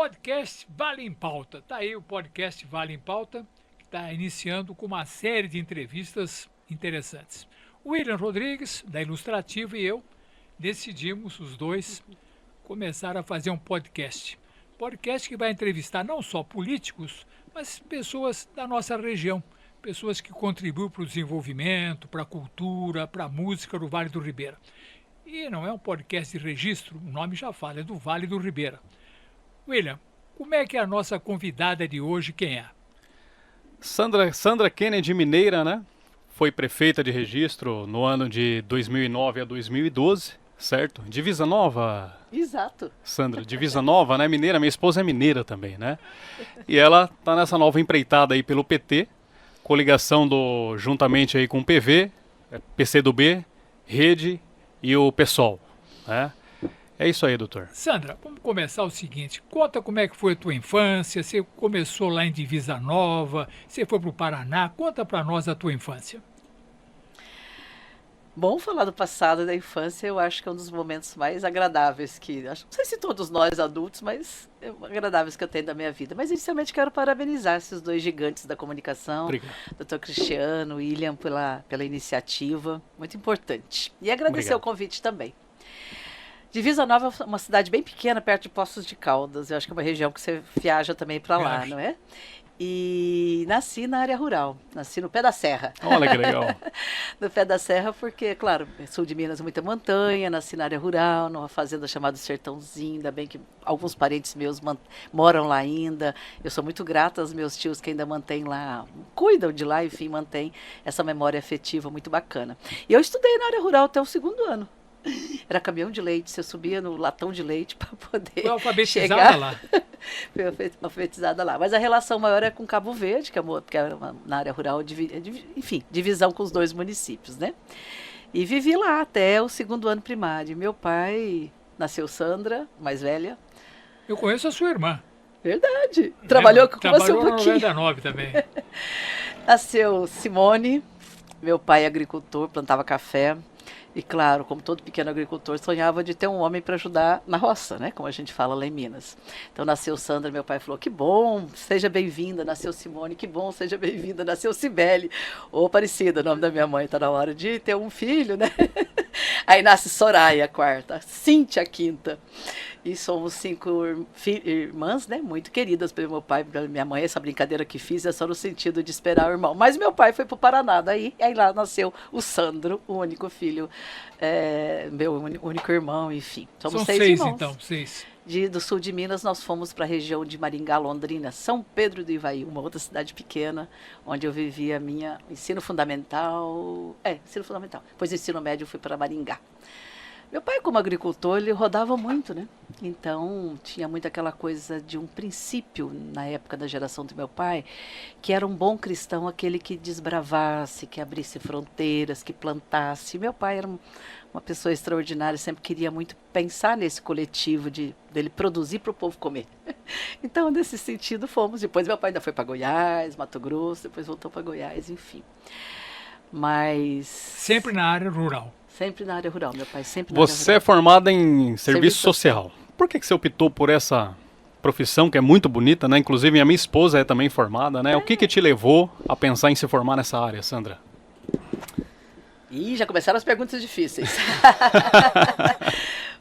Podcast Vale em Pauta. Tá aí o podcast Vale em Pauta, que está iniciando com uma série de entrevistas interessantes. O William Rodrigues, da Ilustrativa, e eu decidimos, os dois, começar a fazer um podcast. Podcast que vai entrevistar não só políticos, mas pessoas da nossa região. Pessoas que contribuem para o desenvolvimento, para a cultura, para a música do Vale do Ribeira. E não é um podcast de registro, o nome já fala, é do Vale do Ribeira. William, como é que é a nossa convidada de hoje, quem é? Sandra Kennedy, mineira, né? Foi prefeita de registro no ano de 2009 a 2012, certo? Divisa Nova. Exato. Sandra, Divisa Nova, né? Mineira, minha esposa é mineira também, né? E ela tá nessa nova empreitada aí pelo PT, coligação juntamente aí com o PV, PCdoB, Rede e o PSOL, né? É isso aí, doutor. Sandra, vamos começar o seguinte, conta como é que foi a tua infância, você começou lá em Divisa Nova, você foi para o Paraná, conta para nós a tua infância. Bom falar do passado e da infância, eu acho que é um dos momentos mais agradáveis não sei se todos nós adultos, mas agradáveis que eu tenho da minha vida. Mas inicialmente quero parabenizar esses dois gigantes da comunicação, Obrigado. Dr. Cristiano, William, pela iniciativa, muito importante. E agradecer Obrigado. o convite também. Divisa Nova é uma cidade bem pequena, perto de Poços de Caldas. Eu acho que é uma região que você viaja também para lá, não é? E nasci na área rural, nasci no pé da serra. Olha que legal. No pé da serra porque, claro, sul de Minas, muita montanha, nasci na área rural, numa fazenda chamada Sertãozinho, ainda bem que alguns parentes meus moram lá ainda. Eu sou muito grata aos meus tios que ainda mantêm lá, cuidam de lá, enfim, mantêm essa memória afetiva muito bacana. E eu estudei na área rural até o 2º ano. Era caminhão de leite, você subia no latão de leite para poder Foi alfabetizada chegar. lá? Fui alfabetizada lá. Mas a relação maior é com Cabo Verde, que é na área rural, enfim, divisão com os 2 municípios, né? E vivi lá até o 2º ano primário. Meu pai nasceu Sandra, mais velha. Eu conheço a sua irmã. Verdade. Trabalhou com você um pouquinho. Trabalhou na 99 também. Nasceu Simone, meu pai agricultor, plantava café. E claro, como todo pequeno agricultor, sonhava de ter um homem para ajudar na roça, né? Como a gente fala lá em Minas. Então nasceu Sandra, meu pai falou, que bom, seja bem-vinda. Nasceu Simone, que bom, seja bem-vinda. Nasceu Cibele, ou Aparecida, o nome da minha mãe, está na hora de ter um filho, né? Aí nasce Soraya, a 4ª, Cíntia, a 5ª. E somos 5 irmãs, né? Muito queridas pelo meu pai, pela minha mãe. Essa brincadeira que fiz é só no sentido de esperar o irmão. Mas meu pai foi para o Paraná, daí aí lá nasceu o Sandro, o único filho, meu único irmão, enfim. Somos São 6 6 irmãos. então, 6. Do sul de Minas, nós fomos para a região de Maringá, Londrina, São Pedro do Ivaí, uma outra cidade pequena, onde eu vivi a minha ensino fundamental. Ensino fundamental. Depois do ensino médio, eu fui para Maringá. Meu pai, como agricultor, ele rodava muito, né? Então, tinha muito aquela coisa de um princípio, na época da geração do meu pai, que era um bom cristão, aquele que desbravasse, que abrisse fronteiras, que plantasse. Meu pai era uma pessoa extraordinária, sempre queria muito pensar nesse coletivo dele produzir para o povo comer. Então, nesse sentido, fomos. Depois, meu pai ainda foi para Goiás, Mato Grosso, depois voltou para Goiás, enfim. Mas... Sempre na área rural. Sempre na área rural, meu pai sempre na área rural. Você é formada em serviço social. Por que você optou por essa profissão que é muito bonita, né? Inclusive, a minha esposa é também formada, né? O que te levou a pensar em se formar nessa área, Sandra? Ih, já começaram as perguntas difíceis.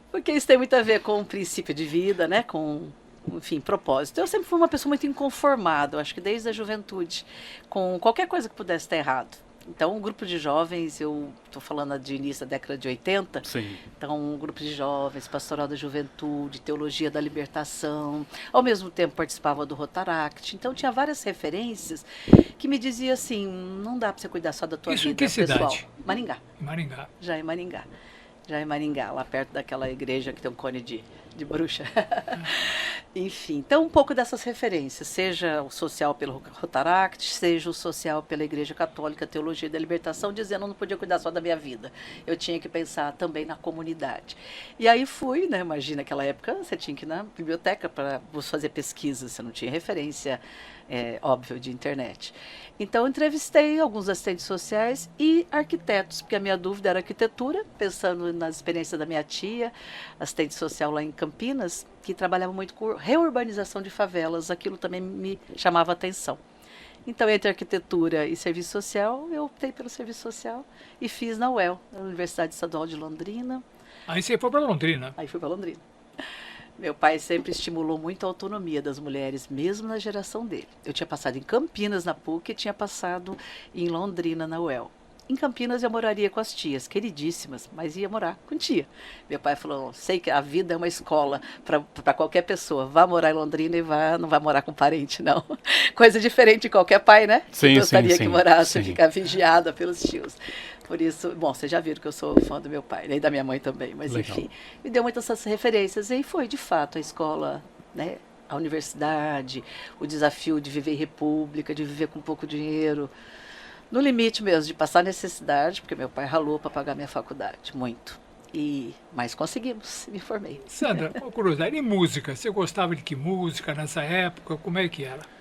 Porque isso tem muito a ver com o princípio de vida, né? Com, enfim, propósito. Eu sempre fui uma pessoa muito inconformada, eu acho que desde a juventude, com qualquer coisa que pudesse estar errado. Então, um grupo de jovens, eu estou falando de início da década de 80, Sim. Então, um grupo de jovens, Pastoral da Juventude, Teologia da Libertação, ao mesmo tempo participava do Rotaract, então tinha várias referências que me diziam assim, não dá para você cuidar só da tua Isso vida em que pessoal. cidade? Maringá, Em Maringá. já em Maringá. Já em Maringá, lá perto daquela igreja que tem um cone de bruxa. Enfim, então um pouco dessas referências, seja o social pelo Rotaract, seja o social pela Igreja Católica, Teologia da Libertação, dizendo que eu não podia cuidar só da minha vida, eu tinha que pensar também na comunidade. E aí fui, né, imagina, naquela época você tinha que ir na biblioteca para fazer pesquisa, você não tinha referência óbvio, de internet. Então, eu entrevistei alguns assistentes sociais e arquitetos, porque a minha dúvida era arquitetura, pensando nas experiências da minha tia, assistente social lá em Campinas, que trabalhava muito com reurbanização de favelas. Aquilo também me chamava a atenção. Então, entre arquitetura e serviço social, eu optei pelo serviço social e fiz na UEL, na Universidade Estadual de Londrina. Aí você foi para Londrina. Aí fui para Londrina. Meu pai sempre estimulou muito a autonomia das mulheres, mesmo na geração dele. Eu tinha passado em Campinas, na PUC, e tinha passado em Londrina, na UEL. Em Campinas eu moraria com as tias, queridíssimas, mas ia morar com tia. Meu pai falou, sei que a vida é uma escola para qualquer pessoa. Vá morar em Londrina e não vai morar com parente, não. Coisa diferente de qualquer pai, né? Sim, gostaria sim, que morasse, sim. ficar vigiada pelos tios. Por isso, bom, vocês já viram que eu sou fã do meu pai, né, e da minha mãe também, mas Legal. enfim, me deu muitas essas referências. E foi, de fato, a escola, né, a universidade, o desafio de viver em república, de viver com pouco dinheiro, no limite mesmo, de passar necessidade, porque meu pai ralou para pagar minha faculdade, muito. Mas conseguimos, me formei. Sandra, uma curiosidade, e música? Você gostava de que música nessa época? Como é que era?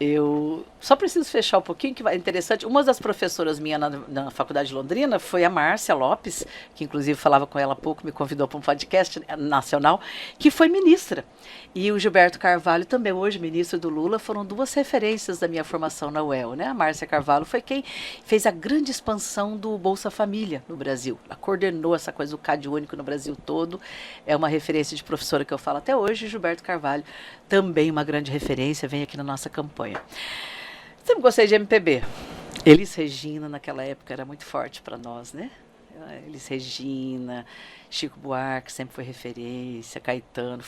Eu só preciso fechar um pouquinho, que é interessante. Uma das professoras minha na Faculdade de Londrina foi a Márcia Lopes, que inclusive falava com ela há pouco, me convidou para um podcast nacional, que foi ministra. E o Gilberto Carvalho também, hoje ministro do Lula, foram duas referências da minha formação na UEL, né? A Márcia Carvalho foi quem fez a grande expansão do Bolsa Família no Brasil. Ela coordenou essa coisa do CAD único no Brasil todo. É uma referência de professora que eu falo até hoje. Gilberto Carvalho, também uma grande referência, vem aqui na nossa campanha. Sempre gostei de MPB. Elis Regina, naquela época, era muito forte para nós, né? Elis Regina, Chico Buarque, sempre foi referência, Caetano,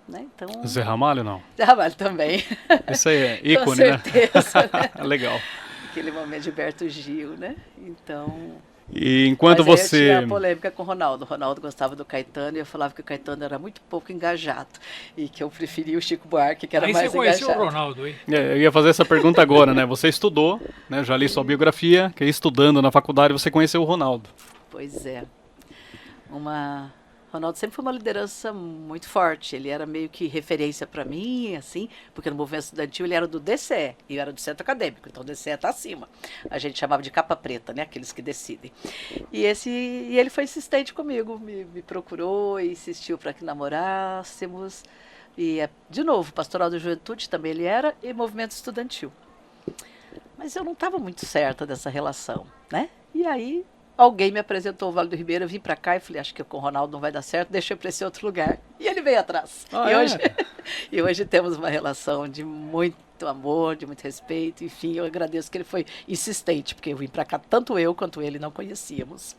né? Então... Zé Ramalho, não? Zé Ramalho também. Isso aí é ícone, Com certeza, né? Legal. Aquele momento de Gilberto Gil, né? Então... E enquanto Mas aí você... eu tinha a polêmica com o Ronaldo. O Ronaldo gostava do Caetano e eu falava que o Caetano era muito pouco engajado. E que eu preferia o Chico Buarque, que era Aí mais você conheceu engajado. o Ronaldo, hein? Eu ia fazer essa pergunta agora, né? Você estudou, né? Já li sua biografia, que estudando na faculdade você conheceu o Ronaldo. Pois é. Ronaldo sempre foi uma liderança muito forte. Ele era meio que referência para mim, assim, porque no movimento estudantil ele era do DCE e eu era do centro acadêmico, então o DCE está acima. A gente chamava de capa preta, né? Aqueles que decidem. E ele foi insistente comigo, me procurou e insistiu para que namorássemos. E, de novo, Pastoral da Juventude também ele era, e movimento estudantil. Mas eu não estava muito certa dessa relação, né? E aí... Alguém me apresentou o Vale do Ribeira, eu vim para cá e falei, acho que com o Ronaldo não vai dar certo, deixa eu para esse outro lugar. E ele veio atrás. E hoje temos uma relação de muito amor, de muito respeito, enfim, eu agradeço que ele foi insistente, porque eu vim para cá, tanto eu quanto ele não conhecíamos.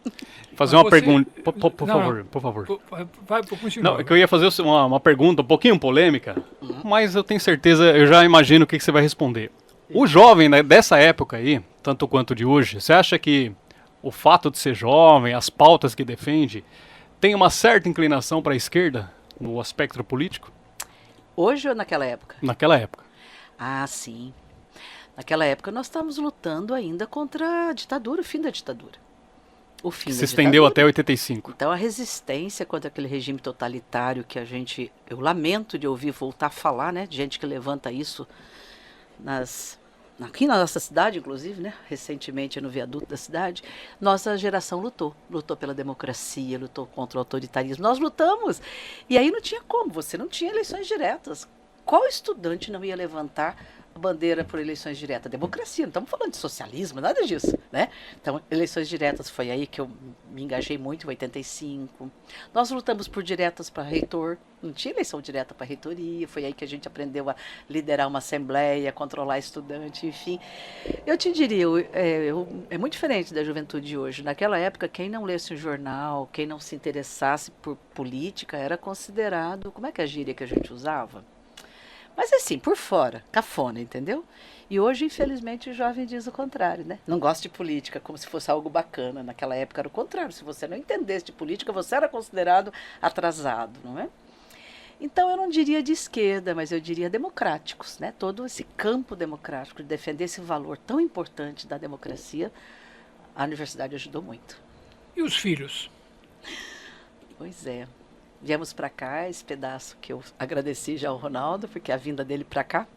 Fazer uma pergunta, por favor. Vai, continua. Não, é que eu ia fazer uma pergunta um pouquinho polêmica, mas eu tenho certeza, eu já imagino o que você vai responder. O jovem, né, dessa época aí, tanto quanto de hoje, você acha que o fato de ser jovem, as pautas que defende, tem uma certa inclinação para a esquerda no aspecto político? Hoje ou naquela época? Naquela época. Ah, sim. Naquela época nós estávamos lutando ainda contra a ditadura, o fim da ditadura. O fim Que da se estendeu ditadura. até 85. Então a resistência contra aquele regime totalitário que eu lamento de ouvir voltar a falar, né? De gente que levanta isso aqui na nossa cidade, inclusive, né? Recentemente no viaduto da cidade, nossa geração lutou pela democracia, lutou contra o autoritarismo. Nós lutamos. E aí não tinha como, você não tinha eleições diretas. Qual estudante não ia levantar a bandeira por eleições diretas? Democracia, não estamos falando de socialismo, nada disso, né? Então, eleições diretas foi aí que eu me engajei muito, em 85. Nós lutamos por diretas para reitor, não tinha eleição direta para reitoria, foi aí que a gente aprendeu a liderar uma assembleia, controlar estudante, enfim. Eu te diria, é muito diferente da juventude de hoje. Naquela época, quem não lesse um jornal, quem não se interessasse por política, era considerado, como é que é a gíria que a gente usava? Mas assim, por fora, cafona, entendeu? E hoje, infelizmente, o jovem diz o contrário, né? Não gosta de política, como se fosse algo bacana. Naquela época era o contrário. Se você não entendesse de política, você era considerado atrasado, não é? Então, eu não diria de esquerda, mas eu diria democráticos, né? Todo esse campo democrático, de defender esse valor tão importante da democracia, a universidade ajudou muito. E os filhos? Pois é. Viemos para cá, esse pedaço que eu agradeci já ao Ronaldo, porque a vinda dele para cá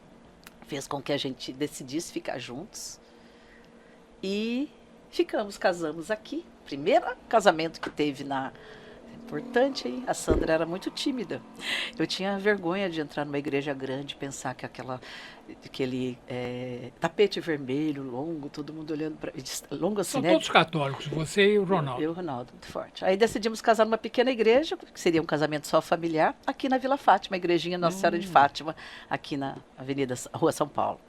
fez com que a gente decidisse ficar juntos. E casamos aqui. Primeiro casamento que teve na... Importante, hein? A Sandra era muito tímida. Eu tinha vergonha de entrar numa igreja grande, pensar que aquele tapete vermelho, longo, todo mundo olhando para... Longo assim, São né? todos católicos, você e o Ronaldo. Eu e o Ronaldo, muito forte. Aí decidimos casar numa pequena igreja, que seria um casamento só familiar, aqui na Vila Fátima, a igrejinha Nossa Senhora de Fátima, aqui na Rua São Paulo.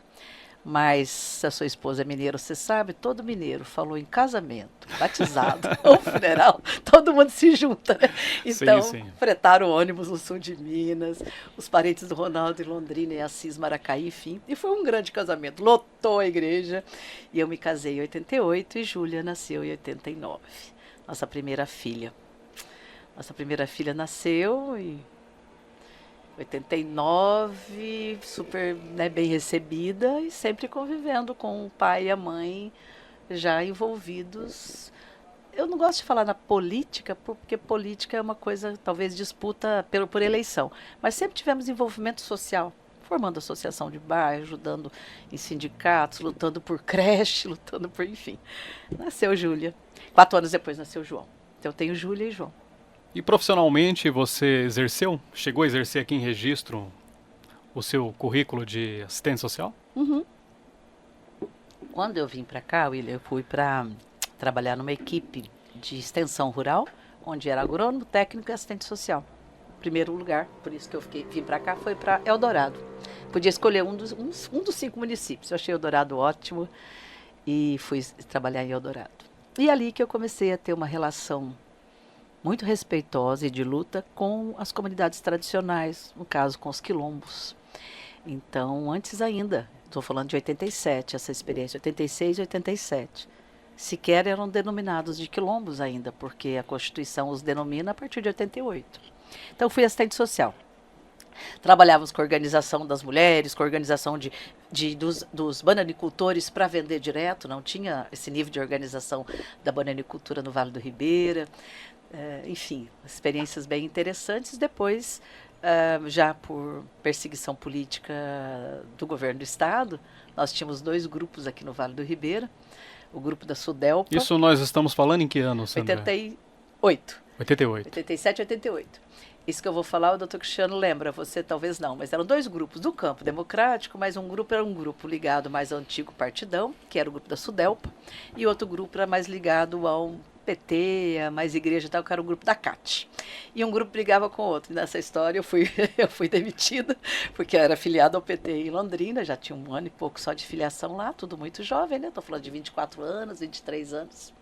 Mas se a sua esposa é mineira, você sabe, todo mineiro falou em casamento, batizado ou funeral, todo mundo se junta, né? Então, sim. fretaram o ônibus no sul de Minas, os parentes do Ronaldo em Londrina e Assis, Maracaí, enfim. E foi um grande casamento, lotou a igreja. E eu me casei em 88 e Júlia nasceu em 89, nossa primeira filha. Nossa primeira filha nasceu em 89, super, né, bem recebida e sempre convivendo com o pai e a mãe já envolvidos. Eu não gosto de falar na política, porque política é uma coisa, talvez, disputa por eleição. Mas sempre tivemos envolvimento social, formando associação de bairro, ajudando em sindicatos, lutando por creche, lutando por, enfim. Nasceu Júlia. 4 anos depois nasceu João. Então eu tenho Júlia e João. E profissionalmente você chegou a exercer aqui em Registro o seu currículo de assistente social? Uhum. Quando eu vim para cá, William, eu fui para trabalhar numa equipe de extensão rural, onde era agrônomo, técnico e assistente social. Primeiro lugar, por isso que eu vim para cá, foi para Eldorado. Podia escolher um dos 5 municípios. Eu achei Eldorado ótimo e fui trabalhar em Eldorado. E ali que eu comecei a ter uma relação muito respeitosa e de luta com as comunidades tradicionais, no caso com os quilombos. Então, antes ainda, estou falando de 87, essa experiência, 86 e 87, sequer eram denominados de quilombos ainda, porque a Constituição os denomina a partir de 88. Então, fui assistente social. Trabalhávamos com a organização das mulheres, com a organização dos bananicultores para vender direto, não tinha esse nível de organização da bananicultura no Vale do Ribeira. Enfim, experiências bem interessantes. Depois, já por perseguição política do governo do estado, nós tínhamos 2 grupos aqui no Vale do Ribeira, o grupo da Sudelpa. Isso nós estamos falando em que ano, Sandra? 88. 88. 87 e 88. Isso que eu vou falar, o doutor Cristiano lembra, você talvez não, mas eram 2 grupos do campo democrático, mas um grupo era um grupo ligado mais ao antigo partidão, que era o grupo da Sudelpa, e outro grupo era mais ligado ao PT, a mais igreja e tal, que era o grupo da CAT. E um grupo brigava com o outro. E nessa história eu fui demitida, porque eu era filiada ao PT em Londrina, já tinha 1 ano e pouco só de filiação lá, tudo muito jovem, né? Estou falando de 24 anos, 23 anos.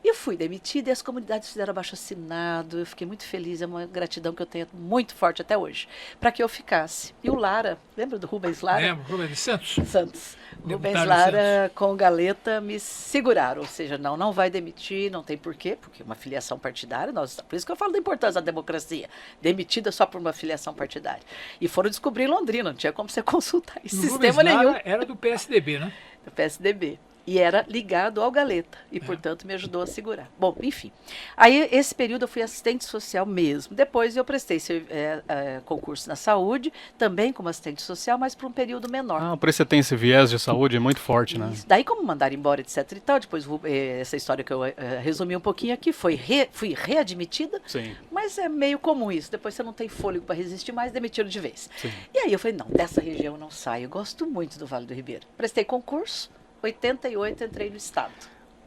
E eu fui demitida e as comunidades fizeram abaixo-assinado. Eu fiquei muito feliz, é uma gratidão que eu tenho muito forte até hoje, para que eu ficasse. E o Lara, lembra do Rubens Lara? Lembro, Rubens de Santos. Santos. Deputado Rubens Lara com o Galeta me seguraram, ou seja, não vai demitir, não tem porquê, porque uma filiação partidária, por isso que eu falo da importância da democracia, demitida só por uma filiação partidária. E foram descobrir em Londrina, não tinha como você consultar em sistema Rubens nenhum. Lara era do PSDB, né? Do PSDB. E era ligado ao Galeta, e portanto me ajudou a segurar. Bom, enfim. Aí, esse período eu fui assistente social mesmo. Depois eu prestei concurso na saúde, também como assistente social, mas por um período menor. Ah, por isso você tem esse viés de saúde muito forte, né? Daí, como mandaram embora, etc e tal, depois essa história que eu resumi um pouquinho aqui, fui readmitida, Sim. mas é meio comum isso. Depois você não tem fôlego para resistir mais, demitiram de vez. Sim. E aí eu falei, não, dessa região eu não saio, eu gosto muito do Vale do Ribeira. Prestei concurso, 88 entrei no estado.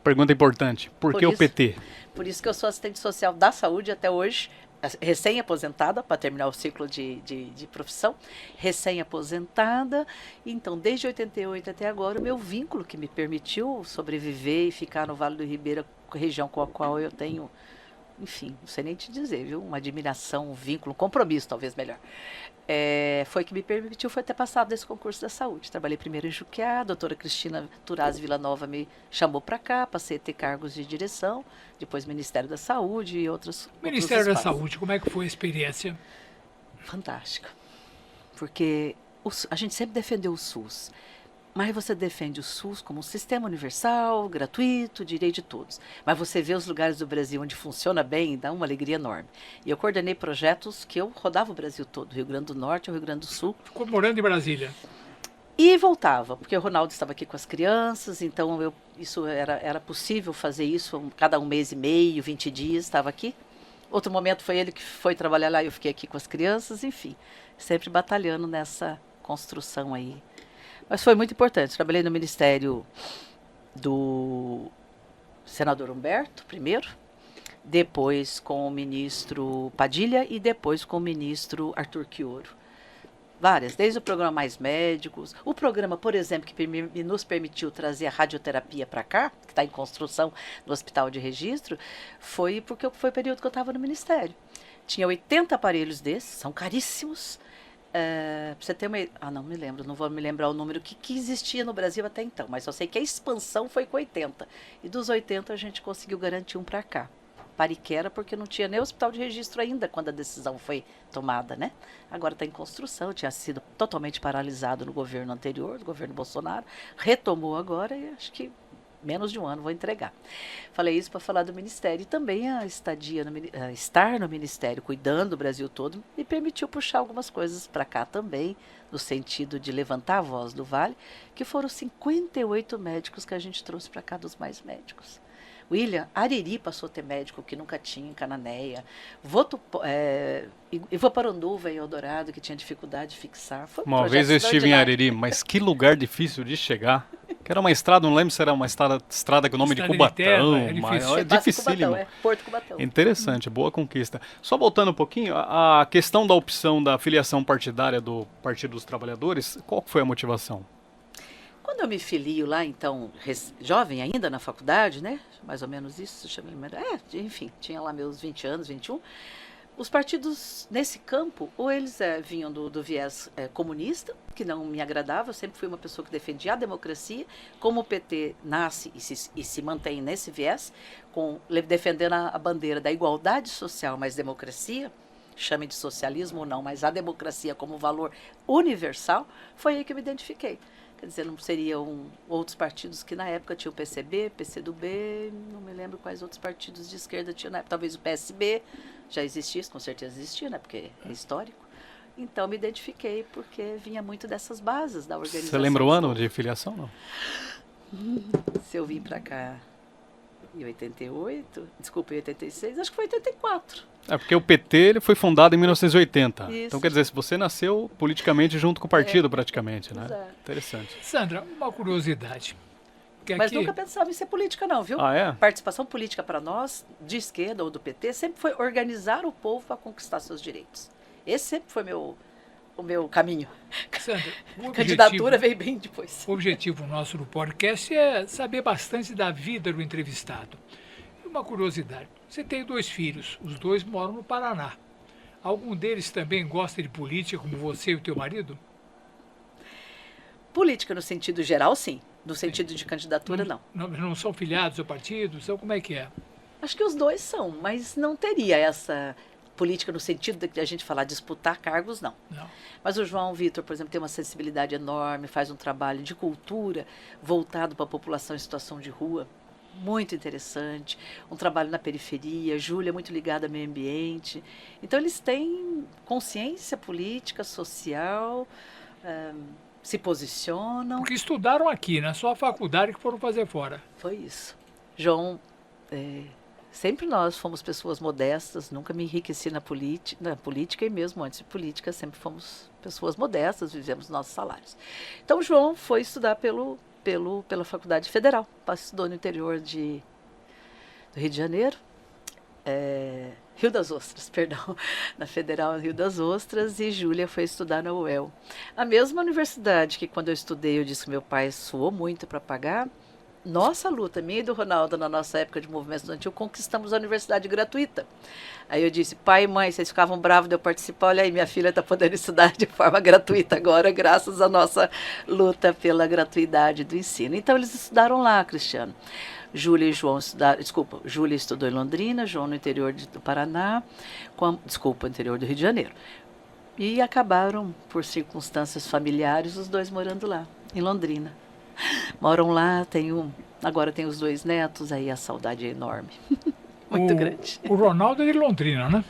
Pergunta importante, por que o PT? Por isso que eu sou assistente social da saúde até hoje, recém-aposentada, para terminar o ciclo de profissão, recém-aposentada. Então, desde 88 até agora, o meu vínculo que me permitiu sobreviver e ficar no Vale do Ribeira, região com a qual eu tenho, enfim, não sei nem te dizer, viu? Uma admiração, um vínculo, um compromisso, talvez melhor. Foi que me permitiu ter passado nesse concurso da saúde. Trabalhei primeiro em Juquiá, a doutora Cristina Turazzi Villanova me chamou para cá, passei a ter cargos de direção, depois Ministério da Saúde e outros Ministério da espaços. Saúde, como é que foi a experiência? Fantástica, porque a gente sempre defendeu o SUS, mas você defende o SUS como um sistema universal, gratuito, direito de todos. Mas você vê os lugares do Brasil onde funciona bem, dá uma alegria enorme. E eu coordenei projetos que eu rodava o Brasil todo, Rio Grande do Norte, Rio Grande do Sul. Ficou morando em Brasília? E voltava, porque o Ronaldo estava aqui com as crianças, então isso era possível fazer isso, cada 1 mês e meio, 20 dias, estava aqui. Outro momento foi ele que foi trabalhar lá e eu fiquei aqui com as crianças, enfim, sempre batalhando nessa construção aí. Mas foi muito importante, trabalhei no Ministério do senador Humberto, primeiro, depois com o ministro Padilha e depois com o ministro Arthur Quioro. Várias, desde o programa Mais Médicos, o programa, por exemplo, que nos permitiu trazer a radioterapia para cá, que está em construção no Hospital de Registro, foi porque foi o período que eu estava no Ministério. Tinha 80 aparelhos desses, são caríssimos. Para você ter uma... não me lembro, não vou me lembrar o número que existia no Brasil até então, mas eu sei que a expansão foi com 80. E dos 80 a gente conseguiu garantir um para cá. Pariquera, porque não tinha nem hospital de registro ainda quando a decisão foi tomada, né? Agora está em construção, tinha sido totalmente paralisado no governo anterior, do governo Bolsonaro, retomou agora e acho que menos de um ano vou entregar. Falei isso para falar do Ministério e também a estadia estar no Ministério, cuidando do Brasil todo, me permitiu puxar algumas coisas para cá também, no sentido de levantar a voz do Vale, que foram 58 médicos que a gente trouxe para cá dos Mais Médicos. William, Ariri passou a ter médico que nunca tinha em Cananéia. Ivoparanduva e Eldorado, que tinha dificuldade de fixar. Foi uma vez eu estive em Ariri, mas que lugar difícil de chegar. Que era uma estrada, não lembro se era uma estrada com o nome de Cubatão. É dificílimo. Porto Cubatão. Interessante, boa conquista. Só voltando um pouquinho, a questão da opção da filiação partidária do Partido dos Trabalhadores, qual foi a motivação? Quando eu me filio lá, então, jovem ainda na faculdade, né? Mais ou menos isso, deixa eu me lembrar. Enfim, tinha lá meus 20 anos, 21. Os partidos nesse campo, ou eles vinham do viés comunista, que não me agradava, eu sempre fui uma pessoa que defendia a democracia, como o PT nasce e se mantém nesse viés, defendendo a bandeira da igualdade social, mais democracia, chame de socialismo ou não, mas a democracia como valor universal, foi aí que eu me identifiquei. Quer dizer, não seriam outros partidos que na época tinha o PCB, PCdoB, não me lembro quais outros partidos de esquerda tinham na época, talvez o PSB já existia, com certeza existia, né, porque é histórico. Então me identifiquei porque vinha muito dessas bases da organização. Você lembra o ano de filiação, não? Se eu vim para cá em 88, desculpa, em 86, acho que foi 84. Porque o PT ele foi fundado em 1980. Isso. Então, quer dizer, se você nasceu politicamente junto com o partido, praticamente, né? Exato. Interessante. Sandra, uma curiosidade. Mas nunca pensava em ser política, não, viu? É? Participação política para nós, de esquerda ou do PT, sempre foi organizar o povo para conquistar seus direitos. Esse sempre foi o meu caminho. Sandra, a candidatura veio bem depois. O objetivo nosso no podcast é saber bastante da vida do entrevistado. E uma curiosidade, você tem 2 filhos, os 2 moram no Paraná. Algum deles também gosta de política, como você e o teu marido? Política no sentido geral, sim. No sentido de candidatura, não. Não são filiados ao partido? Então, como é que é? Acho que os 2 são, mas não teria essa política no sentido de a gente falar disputar cargos, não. Mas o João Vitor, por exemplo, tem uma sensibilidade enorme, faz um trabalho de cultura voltado para a população em situação de rua, muito interessante, um trabalho na periferia, Júlia é muito ligada ao meio ambiente. Então eles têm consciência política, social, se posicionam. Porque estudaram aqui, na sua faculdade que foram fazer fora. Foi isso. João, sempre nós fomos pessoas modestas, nunca me enriqueci na política e mesmo antes de política sempre fomos pessoas modestas, vivemos nossos salários. Então o João foi estudar pela Faculdade Federal, estudou no interior do Rio de Janeiro, Rio das Ostras, perdão, na Federal Rio das Ostras, e Júlia foi estudar na UEL. A mesma universidade que quando eu estudei eu disse que meu pai suou muito para pagar. Nossa luta, minha e do Ronaldo, na nossa época de movimento estudantil, conquistamos a universidade gratuita. Aí eu disse, pai e mãe, vocês ficavam bravos de eu participar, olha aí, minha filha está podendo estudar de forma gratuita agora, graças à nossa luta pela gratuidade do ensino. Então eles estudaram lá, Cristiano. Júlia e João estudaram, Júlia estudou em Londrina, João no interior do Paraná, interior do Rio de Janeiro. E acabaram, por circunstâncias familiares, os 2 morando lá, em Londrina. Moram lá, agora tem os 2 netos, aí a saudade é enorme, muito grande. O Ronaldo é de Londrina, né?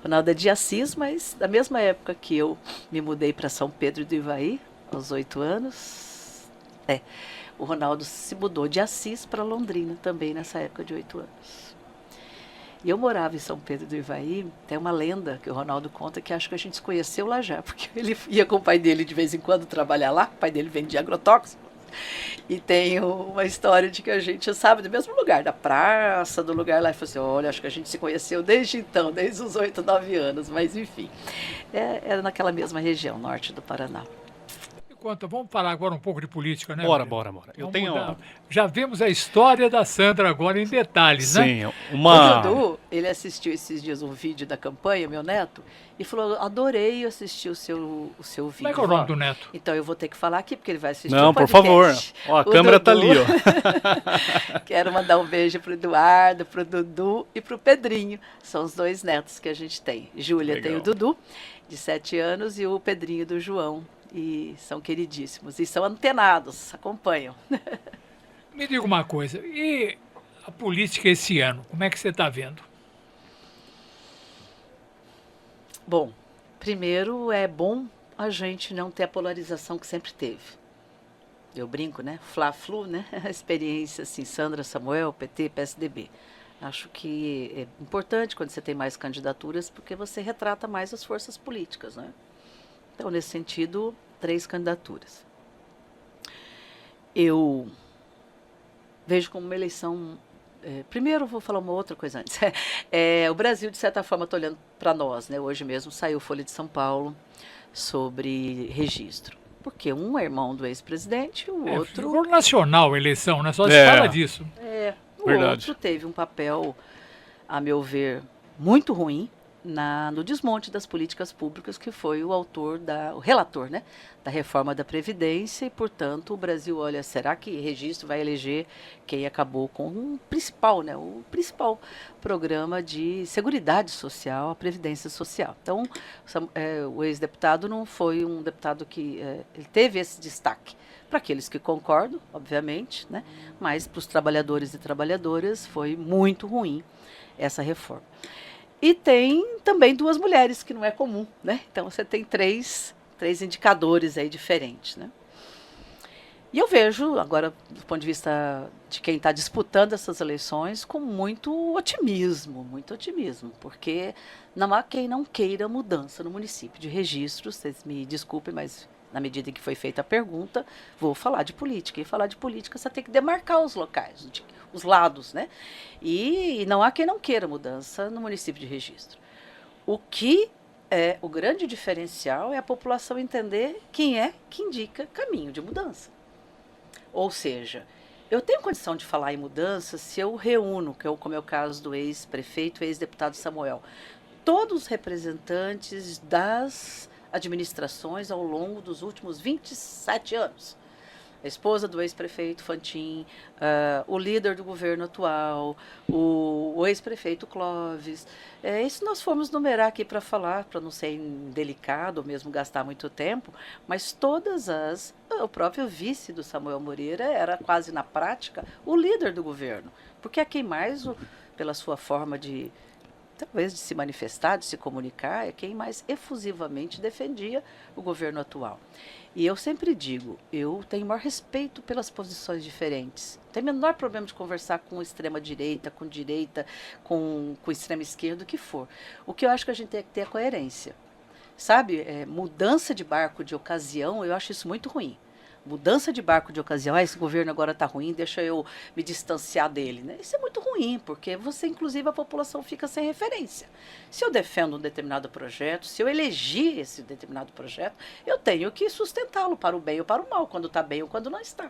Ronaldo é de Assis, mas da mesma época que eu me mudei para São Pedro do Ivaí, aos 8 anos. O Ronaldo se mudou de Assis para Londrina também nessa época de 8 anos. E eu morava em São Pedro do Ivaí. Tem uma lenda que o Ronaldo conta que acho que a gente se conheceu lá já, porque ele ia com o pai dele de vez em quando trabalhar lá. O pai dele vendia agrotóxicos. E tem uma história de que a gente sabe do mesmo lugar, da praça, do lugar lá. E falou assim, olha, acho que a gente se conheceu desde então, desde os 8, 9 anos. Mas enfim, era naquela mesma região, norte do Paraná. Vamos falar agora um pouco de política, né? Bora. Já vimos a história da Sandra agora em detalhes, né? Sim, O Dudu, ele assistiu esses dias um vídeo da campanha, meu neto, e falou, adorei assistir o seu vídeo. Como é que é o nome do neto? Então eu vou ter que falar aqui, porque ele vai assistir Não, o por podcast. favor. Ó, a câmera tá ali, ó. Quero mandar um beijo pro Eduardo, pro Dudu e pro Pedrinho. São os 2 netos que a gente tem. Júlia tem o Dudu, de 7 anos, e o Pedrinho do João. E são queridíssimos. E são antenados, acompanham. Me diga uma coisa, e a política esse ano, como é que você está vendo? Bom, primeiro é bom a gente não ter a polarização que sempre teve. Eu brinco, né? Fla-flu, né? A experiência, assim, Sandra, Samuel, PT, PSDB. Acho que é importante quando você tem mais candidaturas, porque você retrata mais as forças políticas, né? Então, nesse sentido, 3 candidaturas. Eu vejo como uma eleição... primeiro, vou falar uma outra coisa antes. O Brasil, de certa forma, está olhando para nós, né? Hoje mesmo saiu Folha de São Paulo sobre registro. Porque um é irmão do ex-presidente, o outro... Ficou nacional a eleição, né? Só se fala disso. O outro teve um papel, a meu ver, muito ruim, no desmonte das políticas públicas, que foi o relator, né, da reforma da Previdência, e, portanto, o Brasil, olha, será que registro vai eleger quem acabou com o principal programa de seguridade social, a Previdência Social. Então, o ex-deputado não foi um deputado que ele teve esse destaque. Para aqueles que concordam, obviamente, né, mas para os trabalhadores e trabalhadoras foi muito ruim essa reforma. E tem também 2 mulheres, que não é comum, né? Então você tem três indicadores aí diferentes, né? E eu vejo, agora, do ponto de vista de quem está disputando essas eleições, com muito otimismo, porque não há quem não queira mudança no município de registro. Vocês me desculpem, mas na medida em que foi feita a pergunta, vou falar de política. E falar de política, você tem que demarcar os locais, os lados, né? E não há quem não queira mudança no município de registro. O que é o grande diferencial é a população entender quem é que indica caminho de mudança. Ou seja, eu tenho condição de falar em mudança se eu reúno, como é o caso do ex-prefeito e ex-deputado Samuel, todos os representantes das administrações ao longo dos últimos 27 anos. A esposa do ex-prefeito Fantin, o líder do governo atual, o ex-prefeito Clóvis. Isso nós fomos numerar aqui para falar, para não ser indelicado ou mesmo gastar muito tempo, mas o próprio vice do Samuel Moreira era quase na prática o líder do governo, porque é quem mais, pela sua forma talvez de se manifestar, de se comunicar, é quem mais efusivamente defendia o governo atual. E eu sempre digo, eu tenho o maior respeito pelas posições diferentes. Não tenho o menor problema de conversar com extrema-direita, com extrema-esquerda, o que for. O que eu acho que a gente tem que ter é coerência. Sabe, mudança de barco de ocasião, eu acho isso muito ruim. Mudança de barco de ocasião, esse governo agora está ruim, deixa eu me distanciar dele, né? Isso é muito ruim, porque você, inclusive, a população fica sem referência. Se eu defendo um determinado projeto, se eu elegi esse determinado projeto, eu tenho que sustentá-lo para o bem ou para o mal, quando está bem ou quando não está.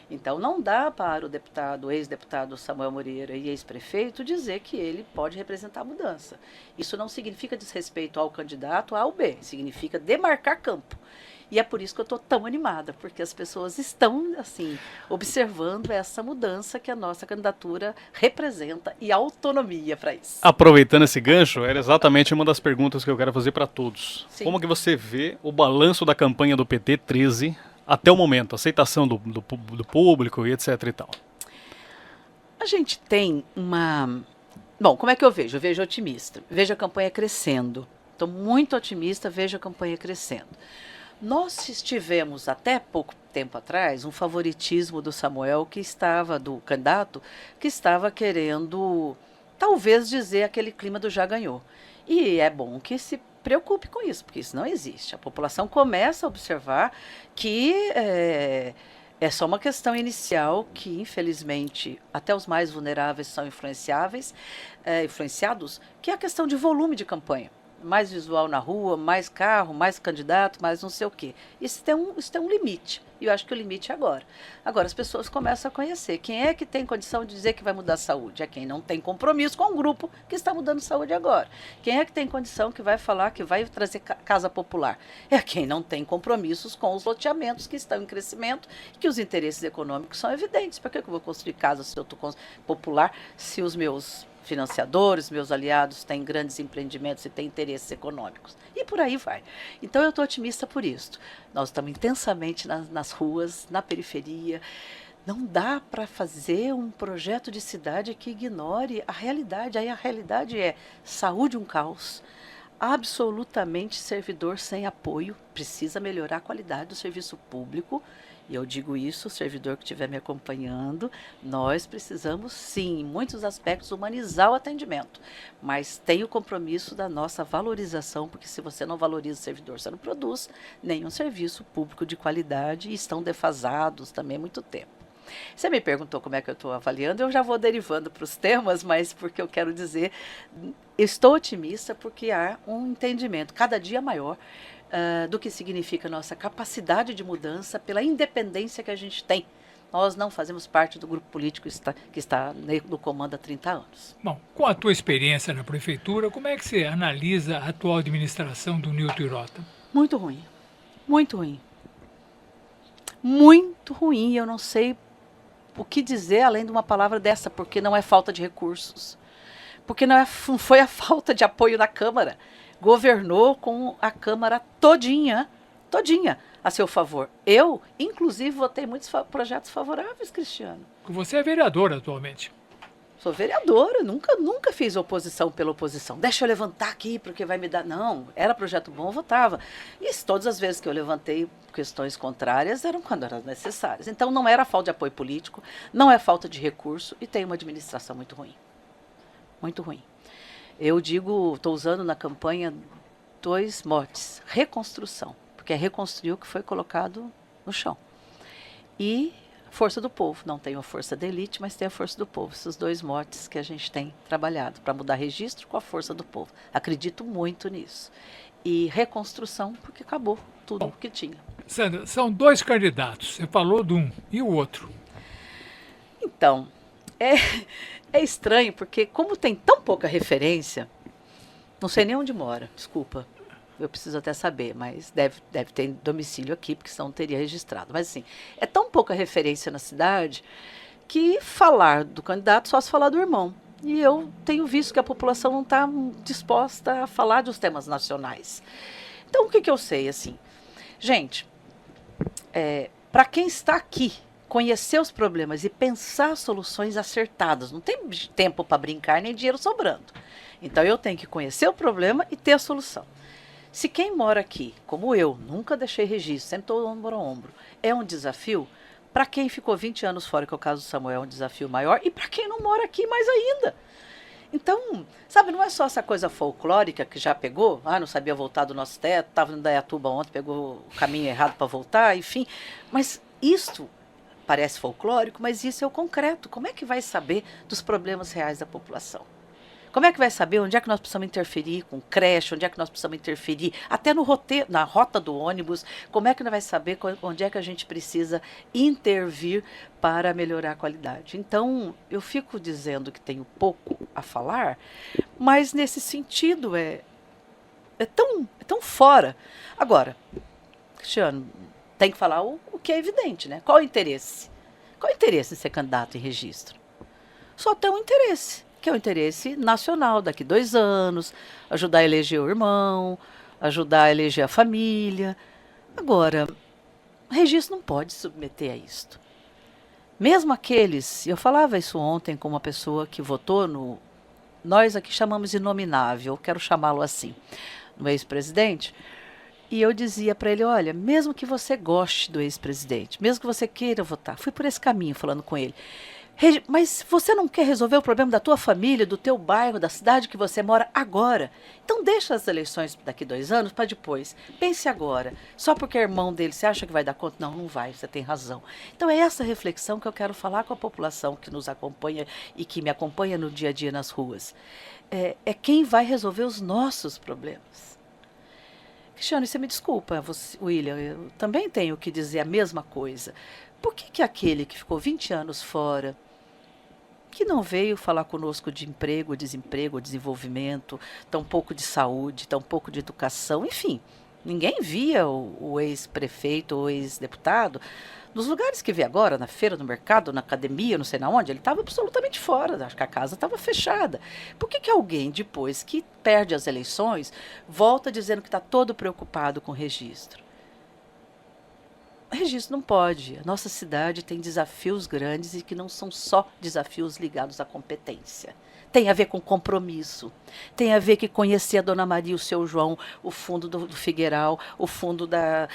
Então, não dá para o ex-deputado Samuel Moreira e ex-prefeito dizer que ele pode representar a mudança. Isso não significa desrespeito ao candidato A ou B, significa demarcar campo. E é por isso que eu estou tão animada, porque as pessoas estão, assim, observando essa mudança que a nossa candidatura representa e autonomia para isso. Aproveitando esse gancho, era exatamente uma das perguntas que eu quero fazer para todos. Sim. Como que você vê o balanço da campanha do PT 13 até o momento? Aceitação do público e etc e tal. A gente tem uma... Bom, como é que eu vejo? Eu vejo otimista. Vejo a campanha crescendo. Estou muito otimista, vejo a campanha crescendo. Nós tivemos até pouco tempo atrás um favoritismo do Samuel do candidato, que estava querendo talvez dizer aquele clima do já ganhou. E é bom que se preocupe com isso, porque isso não existe. A população começa a observar que é só uma questão inicial que, infelizmente, até os mais vulneráveis são influenciados, que é a questão de volume de campanha. Mais visual na rua, mais carro, mais candidato, mais não sei o quê. Isso tem um limite. E eu acho que o limite é agora. Agora as pessoas começam a conhecer. Quem é que tem condição de dizer que vai mudar a saúde? É quem não tem compromisso com o grupo que está mudando saúde agora. Quem é que tem condição que vai falar que vai trazer casa popular? É quem não tem compromissos com os loteamentos que estão em crescimento e que os interesses econômicos são evidentes. Para que eu vou construir casa se eu estou popular, se os meus financiadores, meus aliados têm grandes empreendimentos e têm interesses econômicos. E por aí vai. Então eu estou otimista por isso. Nós estamos intensamente nas ruas, na periferia. Não dá para fazer um projeto de cidade que ignore a realidade. Aí a realidade é saúde um caos, absolutamente servidor sem apoio, precisa melhorar a qualidade do serviço público. E eu digo isso, o servidor que estiver me acompanhando, nós precisamos sim, em muitos aspectos, humanizar o atendimento. Mas tem o compromisso da nossa valorização, porque se você não valoriza o servidor, você não produz nenhum serviço público de qualidade e estão defasados também há muito tempo. Você me perguntou como é que eu estou avaliando, eu já vou derivando para os temas, mas porque eu quero dizer, estou otimista porque há um entendimento cada dia maior do que significa a nossa capacidade de mudança pela independência que a gente tem. Nós não fazemos parte do grupo político que está no comando há 30 anos. Bom, com a tua experiência na prefeitura, como é que você analisa a atual administração do Nilton Hirota? Muito ruim. Muito ruim. Muito ruim. Eu não sei o que dizer além de uma palavra dessa, porque não é falta de recursos. Porque não foi a falta de apoio da Câmara. Governou com a Câmara todinha a seu favor. Eu, inclusive, votei muitos projetos favoráveis, Cristiano. Você é vereadora atualmente. Sou vereadora, nunca fiz oposição pela oposição. Deixa eu levantar aqui porque vai me dar... Não, era projeto bom, eu votava. E todas as vezes que eu levantei questões contrárias eram quando eram necessárias. Então não era falta de apoio político, não é falta de recurso e tem uma administração muito ruim. Muito ruim. Eu digo, estou usando na campanha 2 motes. Reconstrução, porque é reconstruir o que foi colocado no chão. E força do povo. Não tem a força da elite, mas tem a força do povo. Esses 2 motes que a gente tem trabalhado para mudar registro com a força do povo. Acredito muito nisso. E reconstrução, porque acabou tudo o que tinha. Sandra, são 2 candidatos. Você falou de um e o outro. Então, é estranho, porque como tem tão pouca referência, não sei nem onde mora, desculpa, eu preciso até saber, mas deve ter domicílio aqui, porque senão não teria registrado. Mas assim, é tão pouca referência na cidade que falar do candidato só se falar do irmão. E eu tenho visto que a população não está disposta a falar dos temas nacionais. Então, o que eu sei, assim? Gente, para quem está aqui, conhecer os problemas e pensar soluções acertadas. Não tem tempo para brincar nem dinheiro sobrando. Então eu tenho que conhecer o problema e ter a solução. Se quem mora aqui, como eu, nunca deixei registro, sempre estou ombro a ombro, é um desafio, para quem ficou 20 anos fora, que é o caso do Samuel, é um desafio maior, e para quem não mora aqui mais ainda. Então, sabe, não é só essa coisa folclórica que já pegou, não sabia voltar do nosso teto, estava no Dayatuba ontem, pegou o caminho errado para voltar, enfim, mas isto parece folclórico, mas isso é o concreto. Como é que vai saber dos problemas reais da população? Como é que vai saber onde é que nós precisamos interferir com creche, onde é que nós precisamos interferir, até no roteiro, na rota do ônibus, como é que nós vai saber onde é que a gente precisa intervir para melhorar a qualidade? Então, eu fico dizendo que tenho pouco a falar, mas nesse sentido é tão fora. Agora, Cristiano, tem que falar o que é evidente, né? Qual o interesse? Qual o interesse em ser candidato em registro? Só tem um interesse, que é o interesse nacional, daqui 2 anos, ajudar a eleger o irmão, ajudar a eleger a família. Agora, o registro não pode se submeter a isto. Mesmo aqueles, eu falava isso ontem com uma pessoa que votou no, nós aqui chamamos inominável, quero chamá-lo assim, no ex-presidente, E eu dizia para ele, olha, mesmo que você goste do ex-presidente, mesmo que você queira votar, fui por esse caminho falando com ele. Mas você não quer resolver o problema da tua família, do teu bairro, da cidade que você mora agora. Então deixa as eleições daqui 2 anos para depois. Pense agora. Só porque é irmão dele, você acha que vai dar conta? Não, não vai, você tem razão. Então é essa reflexão que eu quero falar com a população que nos acompanha e que me acompanha no dia a dia nas ruas. É quem vai resolver os nossos problemas. Cristiano, você me desculpa, William, eu também tenho que dizer a mesma coisa. Por que aquele que ficou 20 anos fora, que não veio falar conosco de emprego, desemprego, desenvolvimento, tampouco de saúde, tampouco de educação, enfim, ninguém via o ex-prefeito ou ex-deputado nos lugares que vê agora, na feira, no mercado, na academia, não sei na onde, ele estava absolutamente fora, acho que a casa estava fechada. Por que alguém, depois que perde as eleições, volta dizendo que está todo preocupado com o registro? Registro não pode. A nossa cidade tem desafios grandes e que não são só desafios ligados à competência. Tem a ver com compromisso. Tem a ver com conhecer a Dona Maria, o seu João, o fundo do Figueiral, o fundo da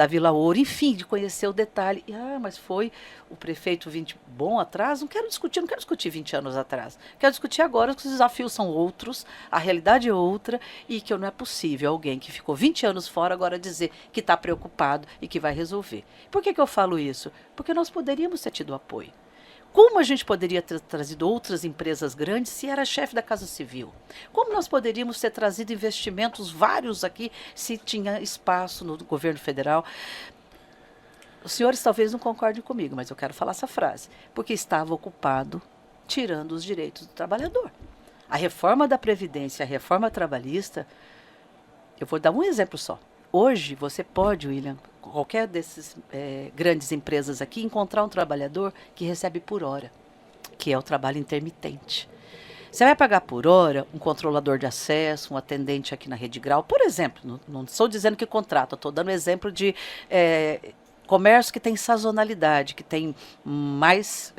Vila Ouro, enfim, de conhecer o detalhe. Mas foi o prefeito 20 bom atrás? Não quero discutir 20 anos atrás. Quero discutir agora que os desafios são outros, a realidade é outra e que não é possível alguém que ficou 20 anos fora agora dizer que está preocupado e que vai resolver. Por que eu falo isso? Porque nós poderíamos ter tido apoio. Como a gente poderia ter trazido outras empresas grandes se era chefe da Casa Civil? Como nós poderíamos ter trazido investimentos vários aqui se tinha espaço no governo federal? Os senhores talvez não concordem comigo, mas eu quero falar essa frase. Porque estava ocupado tirando os direitos do trabalhador. A reforma da Previdência, a reforma trabalhista, eu vou dar um exemplo só. Hoje você pode, William, qualquer dessas grandes empresas aqui, encontrar um trabalhador que recebe por hora, que é o trabalho intermitente. Você vai pagar por hora um controlador de acesso, um atendente aqui na Rede Grau, por exemplo, não estou dizendo que contrata, estou dando exemplo de comércio que tem sazonalidade, que tem mais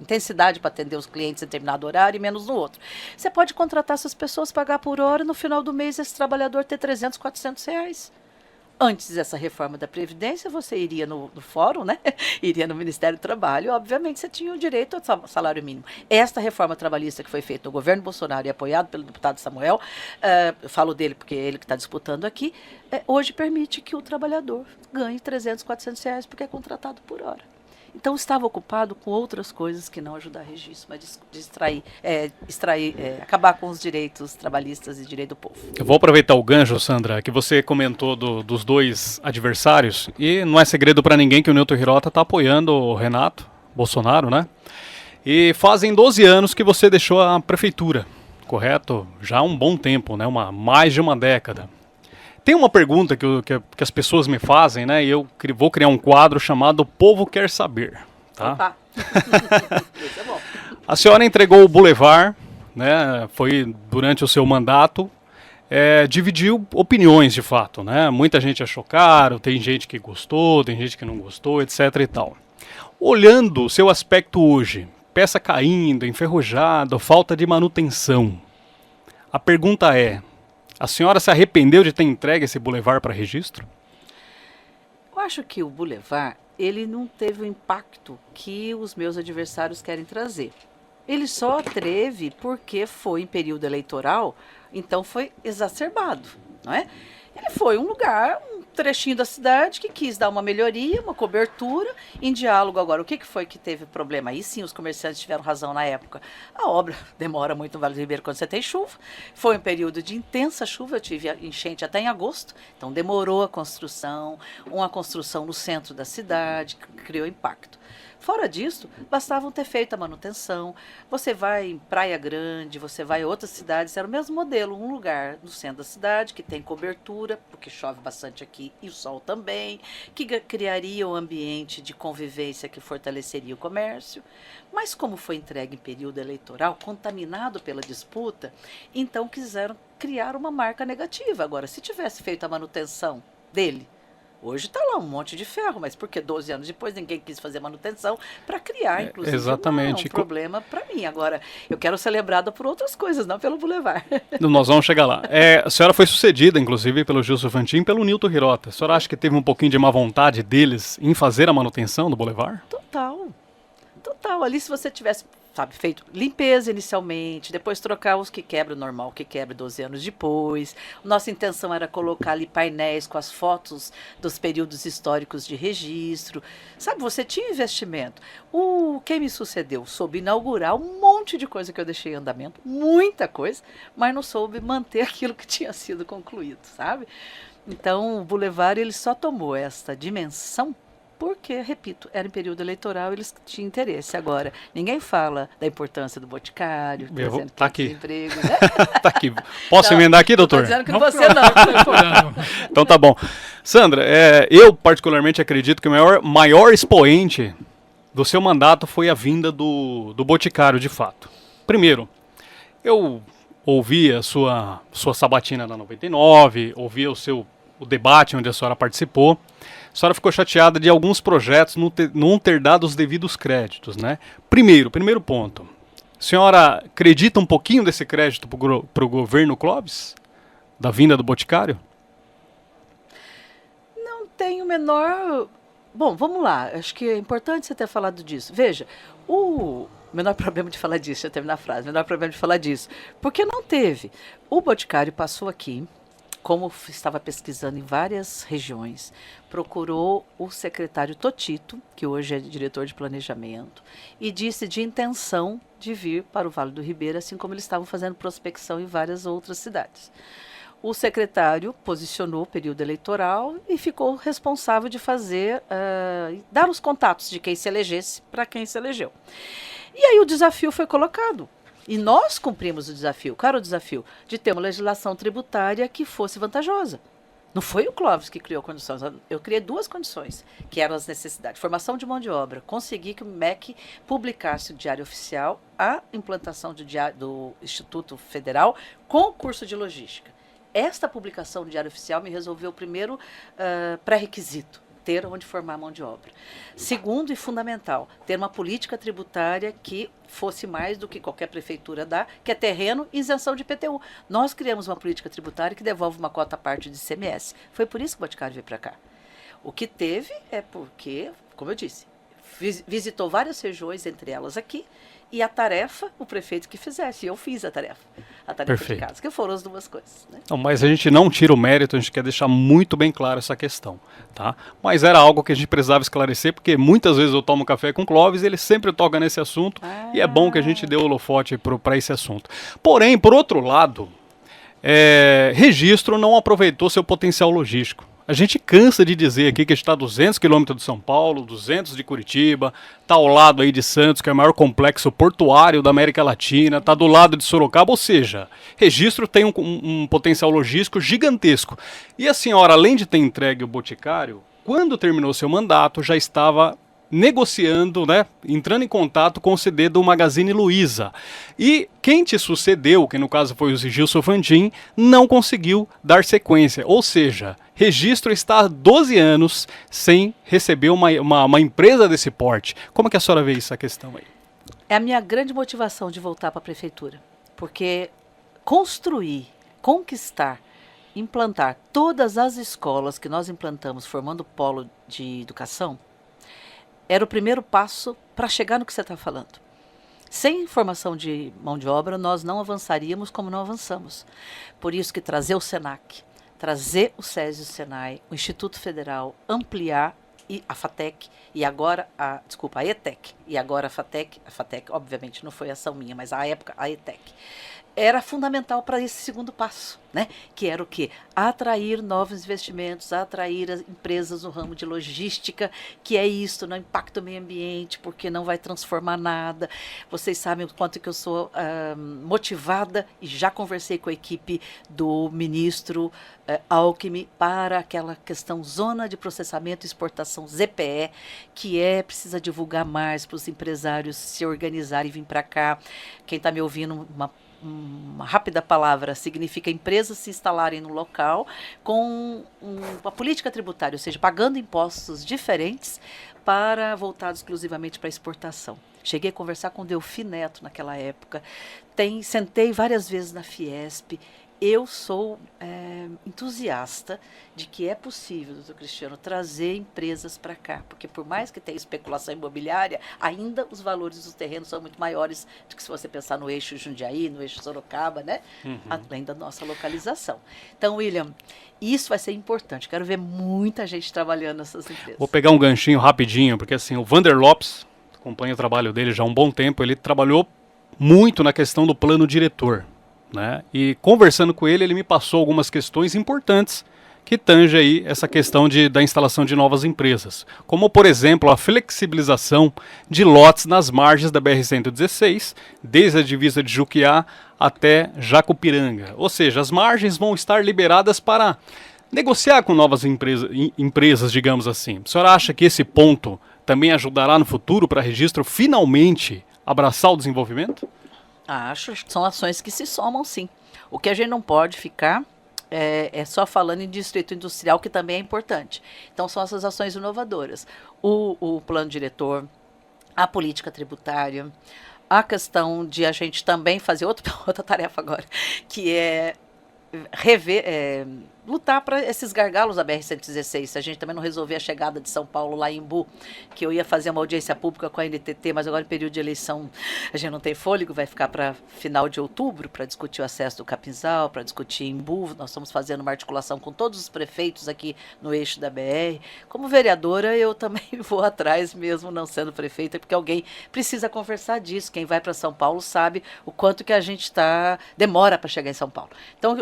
intensidade para atender os clientes em determinado horário e menos no outro. Você pode contratar essas pessoas, pagar por hora e no final do mês esse trabalhador ter 300, 400 reais. Antes dessa reforma da Previdência, você iria no fórum, né? Iria no Ministério do Trabalho, obviamente você tinha o direito ao salário mínimo. Esta reforma trabalhista que foi feita no governo Bolsonaro e apoiado pelo deputado Samuel, eu falo dele porque é ele que está disputando aqui, hoje permite que o trabalhador ganhe 300, 400 reais porque é contratado por hora. Então, estava ocupado com outras coisas que não ajudar registro, mas acabar com os direitos trabalhistas e direito do povo. Eu vou aproveitar o gancho, Sandra, que você comentou dos dois adversários, e não é segredo para ninguém que o Newton Hirota está apoiando o Renato Bolsonaro, né? E fazem 12 anos que você deixou a prefeitura, correto? Já há um bom tempo, né? Mais de uma década. Tem uma pergunta que as pessoas me fazem, né? E eu vou criar um quadro chamado Povo Quer Saber. Tá? Opa! Isso é bom. A senhora entregou o Boulevard, né? Foi durante o seu mandato. Dividiu opiniões, de fato, né? Muita gente achou caro, tem gente que gostou, tem gente que não gostou, etc. e tal. Olhando o seu aspecto hoje, peça caindo, enferrujada, falta de manutenção. A pergunta é: a senhora se arrependeu de ter entregue esse Boulevard para registro? Eu acho que o Boulevard, ele não teve o impacto que os meus adversários querem trazer. Ele só teve porque foi em período eleitoral, então foi exacerbado, não é? Ele foi um lugar, um trechinho da cidade que quis dar uma melhoria, uma cobertura, em diálogo agora. O que foi que teve problema? Aí sim os comerciantes tiveram razão na época. A obra demora muito no Vale do Ribeiro quando você tem chuva. Foi um período de intensa chuva, eu tive enchente até em agosto, então demorou a construção, uma construção no centro da cidade, criou impacto. Fora disso, bastavam ter feito a manutenção. Você vai em Praia Grande, você vai em outras cidades, era o mesmo modelo, um lugar no centro da cidade que tem cobertura, porque chove bastante aqui e o sol também, que criaria um ambiente de convivência que fortaleceria o comércio. Mas como foi entregue em período eleitoral, contaminado pela disputa, então quiseram criar uma marca negativa. Agora, se tivesse feito a manutenção dele, Hoje está lá um monte de ferro, mas porque 12 anos depois ninguém quis fazer manutenção para criar, inclusive, exatamente. um problema para mim. Agora, eu quero ser lembrada por outras coisas, não pelo Boulevard. Nós vamos chegar lá. A senhora foi sucedida, inclusive, pelo Gilson Fantin e pelo Nilton Hirota. A senhora acha que teve um pouquinho de má vontade deles em fazer a manutenção do Boulevard? Total. Ali, se você tivesse, sabe, feito limpeza inicialmente, depois trocar os que quebram normal, que quebra 12 anos depois. Nossa intenção era colocar ali painéis com as fotos dos períodos históricos de registro. Sabe, você tinha investimento. Quem me sucedeu soube inaugurar um monte de coisa que eu deixei em andamento, muita coisa, mas não soube manter aquilo que tinha sido concluído, sabe? Então, o Boulevard, ele só tomou esta dimensão porque, repito, era em período eleitoral, eles tinham interesse. Agora, ninguém fala da importância do Boticário, trazendo tá aqui. empregos, né? Tá aqui. Posso emendar aqui, doutor? Estou dizendo que você não. Então tá bom. Sandra, eu particularmente acredito que o maior expoente do seu mandato foi a vinda do Boticário, de fato. Primeiro, eu ouvi a sua sabatina na 99, ouvi o debate onde a senhora participou. A senhora ficou chateada de alguns projetos não ter dado os devidos créditos, né? Primeiro ponto. A senhora acredita um pouquinho desse crédito para o governo Clóvis? Da vinda do Boticário? Não tenho o menor... Bom, vamos lá. Acho que é importante você ter falado disso. Veja, o menor problema de falar disso, deixa eu terminar a frase, menor problema de falar disso. Porque não teve. O Boticário passou aqui, como estava pesquisando em várias regiões, procurou o secretário Totito, que hoje é diretor de planejamento, e disse de intenção de vir para o Vale do Ribeira, assim como eles estavam fazendo prospecção em várias outras cidades. O secretário posicionou o período eleitoral e ficou responsável de dar os contatos de quem se elegesse para quem se elegeu. E aí o desafio foi colocado. E nós cumprimos o desafio. Qual era o desafio? De ter uma legislação tributária que fosse vantajosa. Não foi o Clóvis que criou condições. Eu criei duas condições, que eram as necessidades. Formação de mão de obra. Consegui que o MEC publicasse o Diário Oficial, a implantação do Instituto Federal com o curso de logística. Esta publicação do Diário Oficial me resolveu o primeiro pré-requisito. Ter onde formar mão de obra. Segundo e fundamental, ter uma política tributária que fosse mais do que qualquer prefeitura dá, que é terreno e isenção de IPTU. Nós criamos uma política tributária que devolve uma cota à parte de ICMS. Foi por isso que o Boticário veio para cá. O que teve é porque, como eu disse, visitou várias regiões, entre elas aqui, e a tarefa, o prefeito que fizesse. E eu fiz a tarefa Perfeito. de casa, que foram as duas coisas. Né? Não, mas a gente não tira o mérito, a gente quer deixar muito bem claro essa questão, tá? Mas era algo que a gente precisava esclarecer, porque muitas vezes eu tomo café com o Clóvis, ele sempre toca nesse assunto, e é bom que a gente dê o holofote para esse assunto. Porém, por outro lado, Registro não aproveitou seu potencial logístico. A gente cansa de dizer aqui que a gente está a 200 quilômetros de São Paulo, 200 de Curitiba, está ao lado aí de Santos, que é o maior complexo portuário da América Latina, está do lado de Sorocaba, ou seja, Registro tem um potencial logístico gigantesco. E a senhora, além de ter entregue o Boticário, quando terminou seu mandato, já estava negociando, né, entrando em contato com o CD do Magazine Luiza. E quem te sucedeu, que no caso foi o Gilson Fantin, não conseguiu dar sequência. Ou seja, Registro está há 12 anos sem receber uma empresa desse porte. Como é que a senhora vê essa questão aí? É a minha grande motivação de voltar para a prefeitura. Porque construir, conquistar, implantar todas as escolas que nós implantamos formando polo de educação, era o primeiro passo para chegar no que você está falando. Sem formação de mão de obra, nós não avançaríamos como não avançamos. Por isso que trazer o SENAC, trazer o SESI e o SENAI, o Instituto Federal, ampliar a FATEC, e agora a ETEC, e agora a FATEC, obviamente não foi ação minha, mas à época a ETEC, era fundamental para esse segundo passo, né? Que era o quê? Atrair novos investimentos, atrair as empresas no ramo de logística, que é isso, não impacta o meio ambiente, porque não vai transformar nada. Vocês sabem o quanto que eu sou motivada, e já conversei com a equipe do ministro Alckmin para aquela questão zona de processamento e exportação ZPE, que precisa divulgar mais para os empresários se organizarem e vir para cá. Quem está me ouvindo, uma rápida palavra, significa empresas se instalarem no local com uma política tributária, ou seja, pagando impostos diferentes voltados exclusivamente para exportação. Cheguei a conversar com o Delfim Neto naquela época, sentei várias vezes na Fiesp. Eu sou entusiasta de que é possível, doutor Cristiano, trazer empresas para cá, porque por mais que tenha especulação imobiliária, ainda os valores dos terrenos são muito maiores do que se você pensar no eixo Jundiaí, no eixo Sorocaba, né? Além da nossa localização. Então, William, isso vai ser importante. Quero ver muita gente trabalhando nessas empresas. Vou pegar um ganchinho rapidinho, porque assim, o Vander Lopes, acompanho o trabalho dele já há um bom tempo, ele trabalhou muito na questão do plano diretor, né? E conversando com ele, ele me passou algumas questões importantes que tangem aí essa questão da instalação de novas empresas, como por exemplo a flexibilização de lotes nas margens da BR-116, desde a divisa de Juquiá até Jacupiranga, ou seja, as margens vão estar liberadas para negociar com novas empresas, digamos assim. A senhora acha que esse ponto também ajudará no futuro para registro finalmente abraçar o desenvolvimento? Acho que são ações que se somam, sim. O que a gente não pode ficar é só falando em distrito industrial, que também é importante. Então, são essas ações inovadoras. O plano diretor, a política tributária, a questão de a gente também fazer outra tarefa agora, que é lutar para esses gargalos da BR-116. Se a gente também não resolver a chegada de São Paulo lá em Imbu, que eu ia fazer uma audiência pública com a NTT, mas agora em período de eleição a gente não tem fôlego, vai ficar para final de outubro para discutir o acesso do Capinzal, para discutir Imbu. Nós estamos fazendo uma articulação com todos os prefeitos aqui no eixo da BR. Como vereadora, eu também vou atrás, mesmo não sendo prefeita, porque alguém precisa conversar disso. Quem vai para São Paulo sabe o quanto que a gente demora para chegar em São Paulo. Então,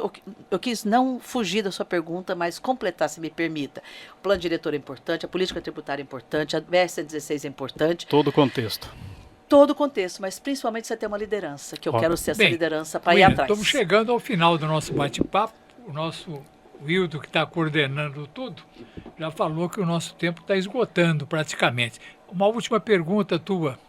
eu quis não fugir da sua pergunta, mas completar, se me permita. O plano diretor é importante, a política tributária é importante, a BR-116 é importante. Todo o contexto. Todo o contexto, mas principalmente você ter uma liderança, que eu quero ser essa liderança para ir atrás. Estamos chegando ao final do nosso bate-papo. O nosso Wildo, que está coordenando tudo, já falou que o nosso tempo está esgotando praticamente. Uma última pergunta tua.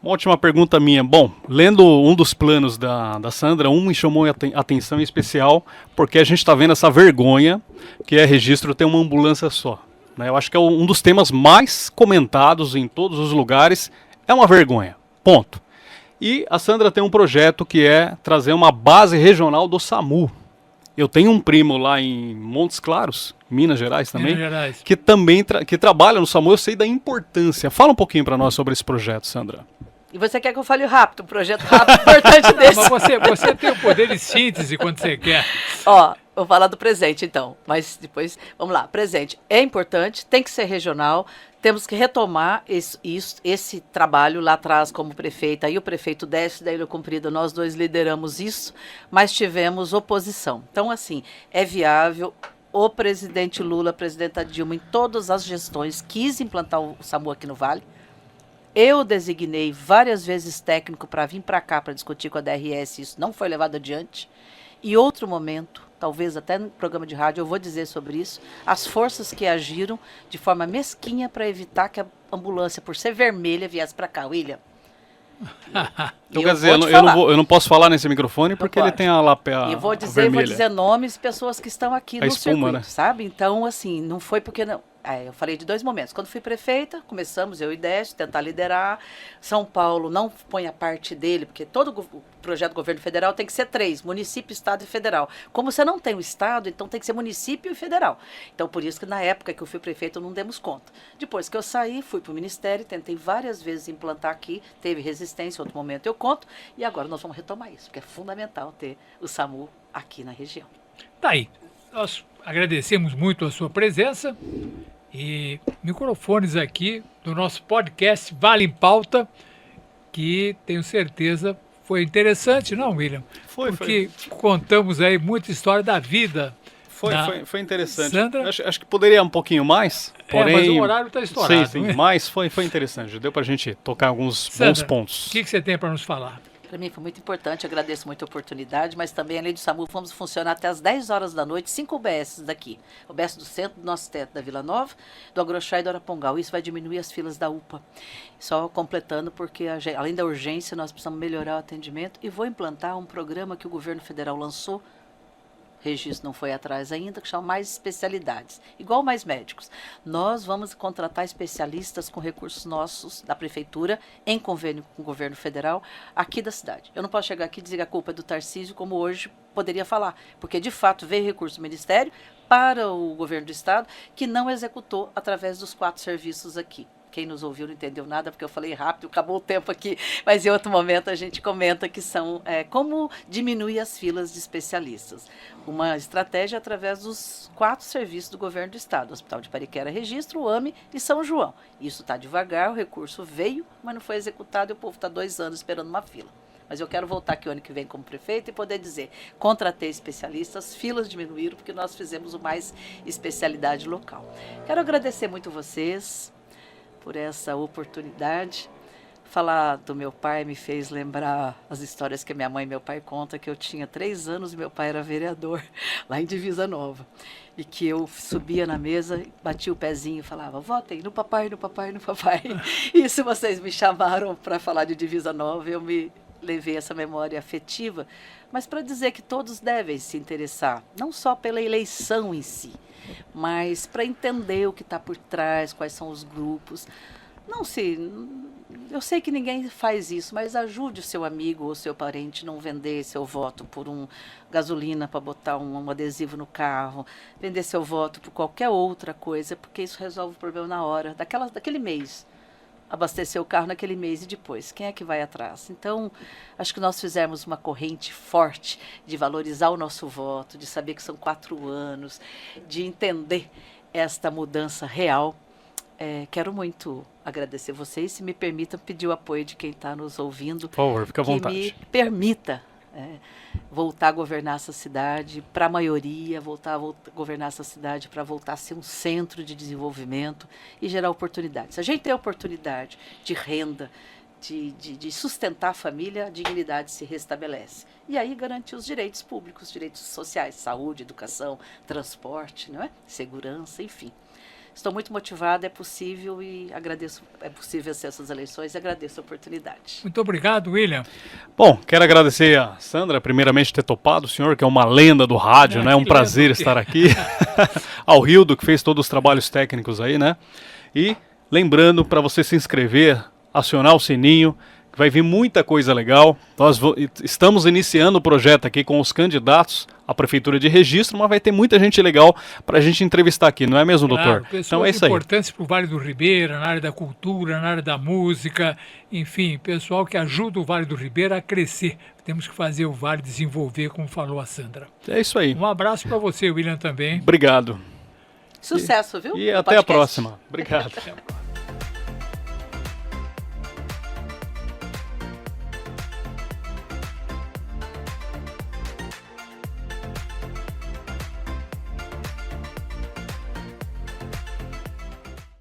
Uma última pergunta minha. Bom, lendo um dos planos da Sandra, me chamou a atenção em especial, porque a gente está vendo essa vergonha que é registro ter uma ambulância só, né? Eu acho que é um dos temas mais comentados em todos os lugares. É uma vergonha, ponto. E a Sandra tem um projeto que é trazer uma base regional do SAMU. Eu tenho um primo lá em Montes Claros, Minas Gerais também, que também que trabalha no SAMU. Eu sei da importância. Fala um pouquinho para nós sobre esse projeto, Sandra. E você quer que eu fale rápido, um projeto rápido, importante desse. Mas você tem o poder de síntese quando você quer. Ó, vou falar do presente então, mas depois, vamos lá. Presente é importante, tem que ser regional, temos que retomar esse trabalho lá atrás como prefeita. Aí o prefeito Décio da Ilha Comprida, nós dois lideramos isso, mas tivemos oposição. Então, assim, é viável. O presidente Lula, a presidenta Dilma, em todas as gestões, quis implantar o SAMU aqui no Vale. Eu designei várias vezes técnico para vir para cá para discutir com a DRS, isso não foi levado adiante. E outro momento, talvez até no programa de rádio eu vou dizer sobre isso, as forças que agiram de forma mesquinha para evitar que a ambulância, por ser vermelha, viesse para cá. William. Então, quer dizer, eu não posso falar nesse microfone porque ele tem a lapela vermelha. Eu vou dizer nomes de pessoas que estão aqui no circuito, né? Sabe? Então, assim, não foi porque não... eu falei de dois momentos. Quando fui prefeita, começamos, eu e Décio, tentar liderar. São Paulo não põe a parte dele, porque todo o projeto do governo federal tem que ser 3, município, estado e federal. Como você não tem o estado, então tem que ser município e federal. Então, por isso que na época que eu fui prefeita, não demos conta. Depois que eu saí, fui para o ministério, tentei várias vezes implantar aqui, teve resistência, outro momento eu conto, e agora nós vamos retomar isso, porque é fundamental ter o SAMU aqui na região. Tá aí. Nós agradecemos muito a sua presença e microfones aqui do nosso podcast Vale em Pauta, que tenho certeza foi interessante, não, William? Porque contamos aí muita história da vida. Foi interessante. Sandra? Acho que poderia um pouquinho mais, porém... mas o horário está estourado. Sim, mas foi interessante. Deu para a gente tocar alguns Sandra, bons pontos. O que você tem para nos falar? Para mim foi muito importante, agradeço muito a oportunidade, mas também, além do SAMU, vamos funcionar até às 10 horas da noite, 5 UBSs daqui. O UBS do centro, do nosso teto da Vila Nova, do Agrochá e do Arapongal. Isso vai diminuir as filas da UPA. Só completando, porque além da urgência, nós precisamos melhorar o atendimento e vou implantar um programa que o governo federal lançou, registro não foi atrás ainda, que chama Mais Especialidades, igual Mais Médicos. Nós vamos contratar especialistas com recursos nossos, da prefeitura, em convênio com o governo federal, aqui da cidade. Eu não posso chegar aqui e dizer que a culpa é do Tarcísio, como hoje poderia falar, porque de fato veio recurso do Ministério para o governo do estado, que não executou através dos 4 serviços aqui. Quem nos ouviu não entendeu nada, porque eu falei rápido, acabou o tempo aqui, mas em outro momento a gente comenta que são como diminuir as filas de especialistas. Uma estratégia através dos 4 serviços do governo do estado, Hospital de Pariquera, Registro, o AME e São João. Isso está devagar, o recurso veio, mas não foi executado e o povo está 2 anos esperando uma fila. Mas eu quero voltar aqui o ano que vem como prefeito e poder dizer, contratei especialistas, filas diminuíram, porque nós fizemos o Mais Especialidade local. Quero agradecer muito vocês por essa oportunidade. Falar do meu pai me fez lembrar as histórias que minha mãe e meu pai contam, que eu tinha 3 anos e meu pai era vereador lá em Divisa Nova. E que eu subia na mesa, batia o pezinho e falava, votem no papai, no papai, no papai. E se vocês me chamaram para falar de Divisa Nova, eu me levei essa memória afetiva, mas para dizer que todos devem se interessar, não só pela eleição em si, mas para entender o que está por trás, quais são os grupos. Eu sei que ninguém faz isso, mas ajude o seu amigo ou seu parente a não vender seu voto por gasolina para botar um adesivo no carro, vender seu voto por qualquer outra coisa, porque isso resolve o problema na hora, daquele mês. Abastecer o carro naquele mês e depois, quem é que vai atrás? Então, acho que nós fizemos uma corrente forte de valorizar o nosso voto, de saber que são 4 anos, de entender esta mudança real. Quero muito agradecer vocês, se me permitam pedir o apoio de quem está nos ouvindo. Por favor, fica à vontade. Que me permita voltar a governar essa cidade para a maioria, voltar a governar essa cidade para voltar a ser um centro de desenvolvimento e gerar oportunidades. Se a gente tem a oportunidade de renda, de sustentar a família, a dignidade se restabelece. E aí garantir os direitos públicos, direitos sociais, saúde, educação, transporte, não é? Segurança, enfim. Estou muito motivada, é possível e agradeço, é possível vencer essas eleições e agradeço a oportunidade. Muito obrigado, William. Bom, quero agradecer a Sandra, primeiramente, ter topado, o senhor que é uma lenda do rádio, né? É um prazer estar aqui. Ao Rildo, que fez todos os trabalhos técnicos aí, né? E lembrando para você se inscrever, acionar o sininho, que vai vir muita coisa legal. Nós estamos iniciando o projeto aqui com os candidatos à Prefeitura de Registro, mas vai ter muita gente legal para a gente entrevistar aqui, não é mesmo, doutor? Então é isso aí. Importantes para o Vale do Ribeira, na área da cultura, na área da música, enfim, pessoal que ajuda o Vale do Ribeira a crescer. Temos que fazer o Vale desenvolver, como falou a Sandra. É isso aí. Um abraço para você, William, também. Obrigado. Sucesso, viu? E até a próxima. Obrigado.